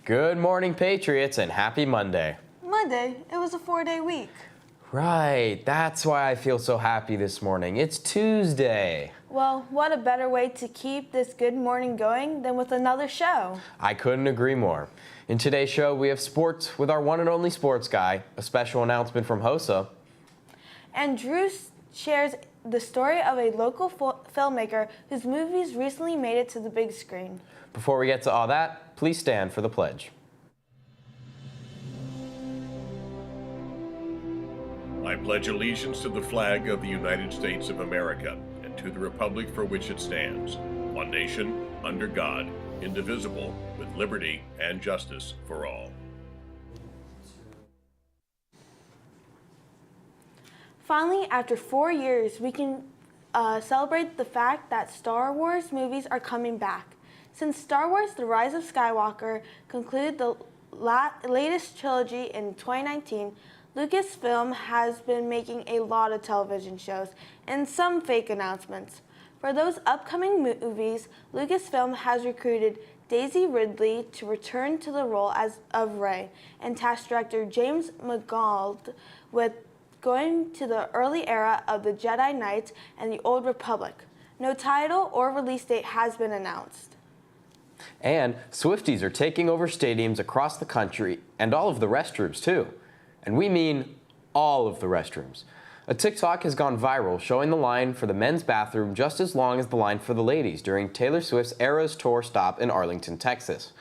Good morning, Patriots, and happy Monday. Monday? It was a 4-day week. Right, that's why I feel so happy this morning. It's Tuesday. Well, what a better way to keep this good morning going than with another show. I couldn't agree more. In today's show, we have sports with our one and only sports guy, a special announcement from HOSA. And Drew shares the story of a local filmmaker whose movies recently made it to the big screen. Before we get to all that, please stand for the pledge. I pledge allegiance to the flag of the United States of America and to the republic for which it stands, one nation, under God, indivisible, with liberty and justice for all. Finally, after 4 years, we can celebrate the fact that Star Wars movies are coming back. Since Star Wars The Rise of Skywalker concluded the latest trilogy in 2019, Lucasfilm has been making a lot of television shows and some fake announcements. For those upcoming movies, Lucasfilm has recruited Daisy Ridley to return to the role of Rey and tasked director James Mangold with going to the early era of the Jedi Knights and the Old Republic. No title or release date has been announced. And Swifties are taking over stadiums across the country and all of the restrooms too. And we mean all of the restrooms. A TikTok has gone viral showing the line for the men's bathroom just as long as the line for the ladies during Taylor Swift's Eras Tour stop in Arlington, Texas.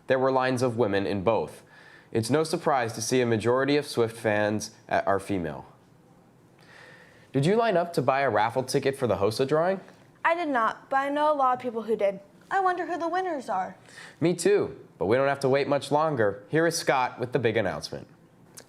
There were lines of women in both. It's no surprise to see a majority of Swift fans are female. Did you line up to buy a raffle ticket for the HOSA drawing? I did not, but I know a lot of people who did. I wonder who the winners are. Me too, but we don't have to wait much longer. Here is Scott with the big announcement.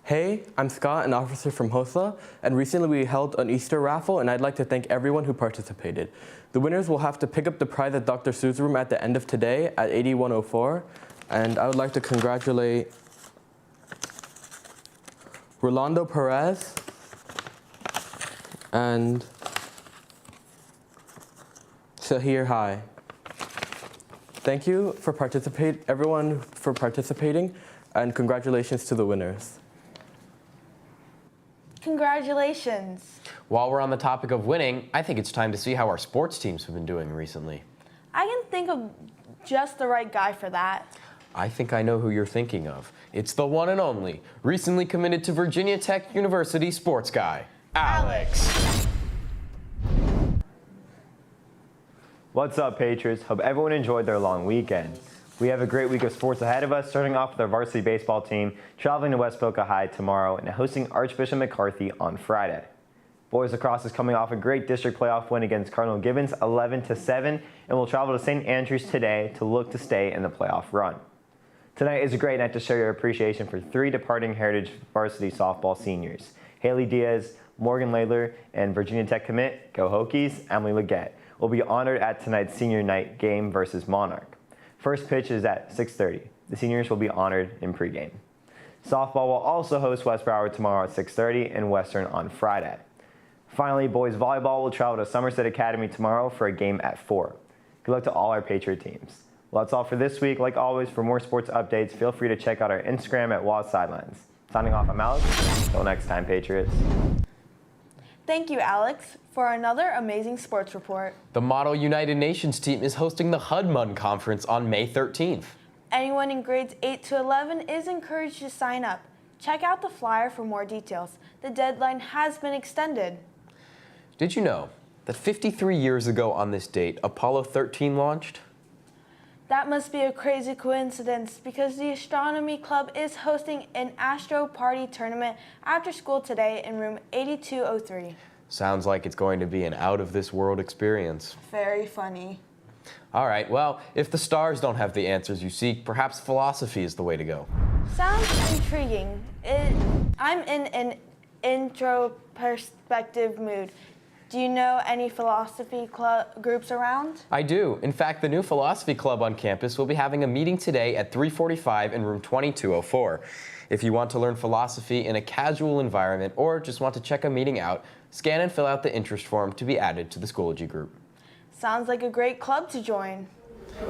Hey, I'm Scott, an officer from HOSA, and recently we held an Easter raffle, and I'd like to thank everyone who participated. The winners will have to pick up the prize at Dr. Sue's room at the end of today at 8104, and I would like to congratulate Rolando Perez and Shahir Hai. Thank you for everyone for participating, and congratulations to the winners. Congratulations. While we're on the topic of winning, I think it's time to see how our sports teams have been doing recently. I can think of just the right guy for that. I think I know who you're thinking of. It's the one and only, recently committed to Virginia Tech University sports guy, Alex. What's up, Patriots? Hope everyone enjoyed their long weekend. We have a great week of sports ahead of us, starting off with our varsity baseball team traveling to West Boca High tomorrow and hosting Archbishop McCarthy on Friday. Boys lacrosse is coming off a great district playoff win against Cardinal Gibbons 11-7 and will travel to St. Andrews today to look to stay in the playoff run. Tonight is a great night to show your appreciation for 3 departing Heritage varsity softball seniors. Haley Diaz, Morgan Ladler, and Virginia Tech commit, Go Hokies, Emily Leggett, will be honored at tonight's senior night game versus Monarch. First pitch is at 6:30. The seniors will be honored in pregame. Softball will also host West Broward tomorrow at 6:30 and Western on Friday. Finally, boys volleyball will travel to Somerset Academy tomorrow for a game at 4. Good luck to all our Patriot teams. Well, that's all for this week. Like always, for more sports updates, feel free to check out our Instagram at Waz Sidelines. Signing off, I'm Alex. Until next time, Patriots. Thank you, Alex, for another amazing sports report. The Model United Nations team is hosting the HUD-MUD conference on May 13th. Anyone in grades 8 to 11 is encouraged to sign up. Check out the flyer for more details. The deadline has been extended. Did you know that 53 years ago on this date, Apollo 13 launched? That must be a crazy coincidence because the Astronomy Club is hosting an Astro Party tournament after school today in room 8203. Sounds like it's going to be an out-of-this-world experience. Very funny. All right, well, if the stars don't have the answers you seek, perhaps philosophy is the way to go. Sounds intriguing. I'm in an introspective mood. Do you know any philosophy groups around? I do. In fact, the new philosophy club on campus will be having a meeting today at 3:45 in room 2204. If you want to learn philosophy in a casual environment or just want to check a meeting out, scan and fill out the interest form to be added to the Schoology group. Sounds like a great club to join.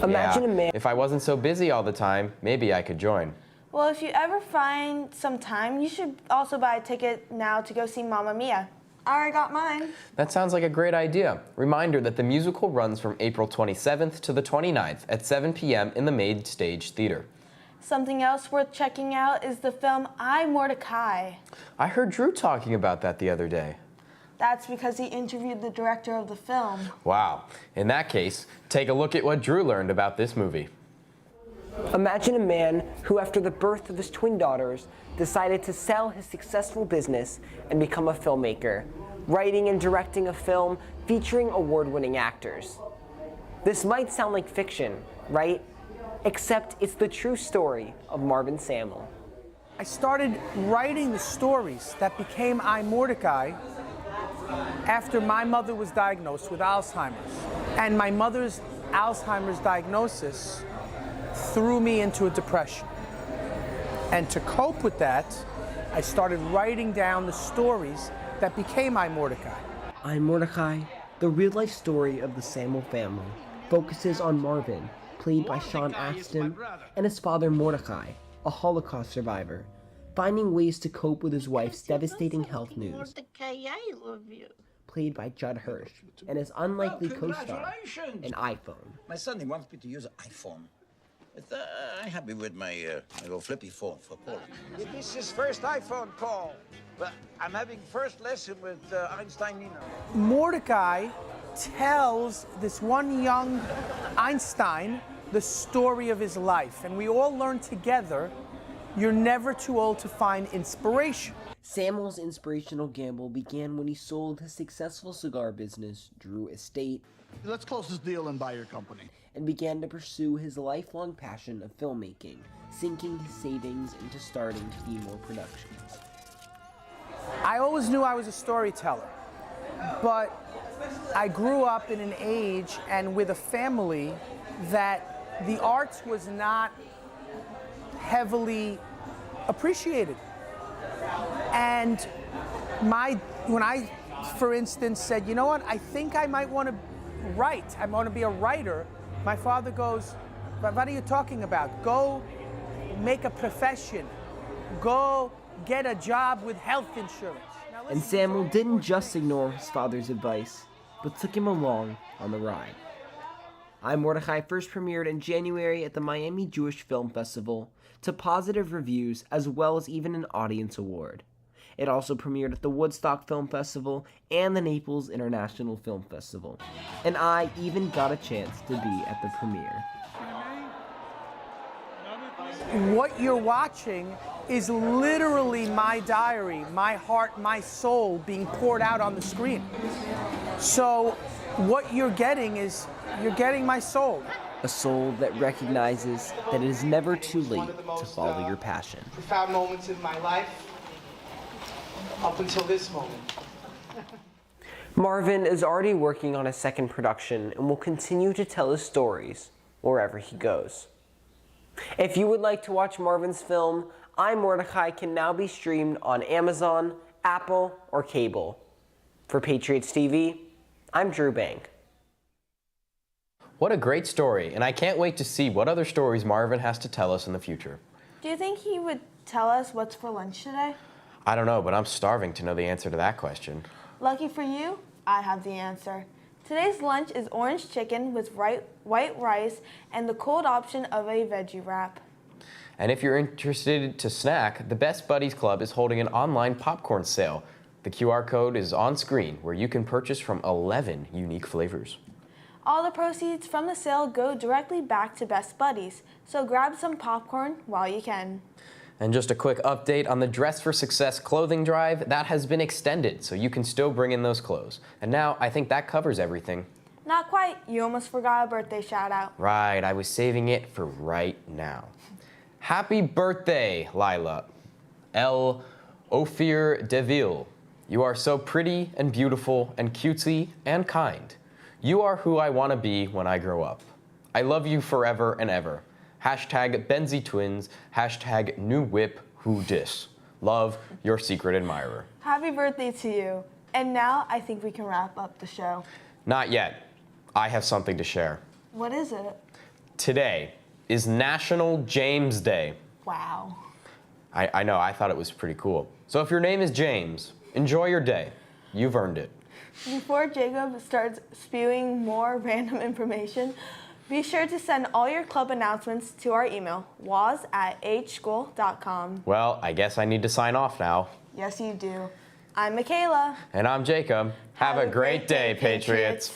Imagine Yeah, a man. if I wasn't so busy all the time, maybe I could join. Well, if you ever find some time, you should also buy a ticket now to go see Mamma Mia. I already got mine. That sounds like a great idea. Reminder that the musical runs from April 27th to the 29th at 7 p.m. in the Maid Stage Theater. Something else worth checking out is the film I, Mordecai. I heard Drew talking about that the other day. That's because he interviewed the director of the film. Wow. In that case, take a look at what Drew learned about this movie. Imagine a man who, after the birth of his twin daughters, decided to sell his successful business and become a filmmaker, writing and directing a film featuring award-winning actors. This might sound like fiction, right? Except it's the true story of Marvin Samuel. I started writing the stories that became I, Mordecai after my mother was diagnosed with Alzheimer's. And my mother's Alzheimer's diagnosis threw me into a depression. And to cope with that, I started writing down the stories that became I, Mordecai. I, Mordecai, the real-life story of the Samuel family, focuses on Marvin, played by Sean Astin, and his father Mordecai, a Holocaust survivor, finding ways to cope with his wife's devastating health news, played by Judd Hirsch, and his unlikely co-star, an iPhone. My son, he wants me to use an iPhone. But, I'm happy with my little flippy phone for calling. This is his first iPhone call. But I'm having first lesson with Einstein Nino. Mordecai tells this one young Einstein the story of his life, and we all learn together you're never too old to find inspiration. Samuel's inspirational gamble began when he sold his successful cigar business, Drew Estate. Let's close this deal and buy your company. And began to pursue his lifelong passion of filmmaking, sinking his savings into starting Femur Productions. I always knew I was a storyteller, but I grew up in an age and with a family that the arts was not heavily appreciated. And when I, for instance, said, you know what, I think I might want to write, I want to be a writer, my father goes, what are you talking about? Go make a profession. Go get a job with health insurance. And Samuel didn't just ignore his father's advice, but took him along on the ride. I, Mordecai first premiered in January at the Miami Jewish Film Festival to positive reviews as well as even an audience award. It also premiered at the Woodstock Film Festival and the Naples International Film Festival. And I even got a chance to be at the premiere. What you're watching is literally my diary, my heart, my soul being poured out on the screen. So what you're getting is, you're getting my soul. A soul that recognizes that it is never too late to follow your passion. Profound moments in my life, up until this moment. Marvin is already working on a second production and will continue to tell his stories wherever he goes. If you would like to watch Marvin's film, I, Mordecai can now be streamed on Amazon, Apple, or cable. For Patriots TV, I'm Drew Bank. What a great story, and I can't wait to see what other stories Marvin has to tell us in the future. Do you think he would tell us what's for lunch today? I don't know, but I'm starving to know the answer to that question. Lucky for you, I have the answer. Today's lunch is orange chicken with white rice and the cold option of a veggie wrap. And if you're interested to snack, the Best Buddies Club is holding an online popcorn sale. The QR code is on screen, where you can purchase from 11 unique flavors. All the proceeds from the sale go directly back to Best Buddies, so grab some popcorn while you can. And just a quick update on the Dress for Success clothing drive, that has been extended, so you can still bring in those clothes. And now, I think that covers everything. Not quite, you almost forgot a birthday shout out. Right, I was saving it for right now. Happy birthday, Lila. El Ophir Deville. You are so pretty and beautiful and cutesy and kind. You are who I want to be when I grow up. I love you forever and ever. Hashtag Benzie Twins, hashtag New Whip Who Dis. Love, your secret admirer. Happy birthday to you. And now I think we can wrap up the show. Not yet. I have something to share. What is it? Today is National James Day. Wow. I know, I thought it was pretty cool. So if your name is James, enjoy your day. You've earned it. Before Jacob starts spewing more random information, be sure to send all your club announcements to our email, waz@ahschool.com. Well, I guess I need to sign off now. Yes, you do. I'm Michaela. And I'm Jacob. Have a great day, Patriots.